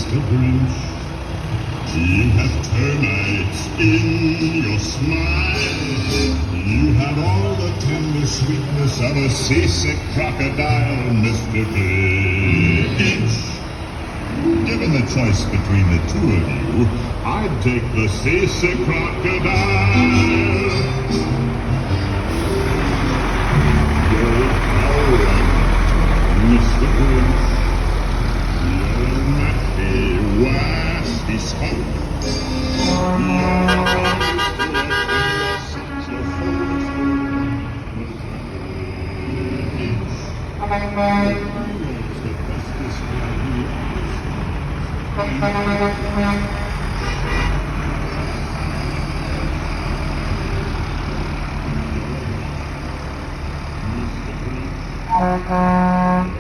Mr. Grinch, you have termites in your smile. You have all the tender sweetness of a seasick crocodile, Mr. Grinch. Given the choice between the two of you, I'd take the seasick crocodile. You're coward, Mr. Grinch. You're nasty, wasty spunk. Your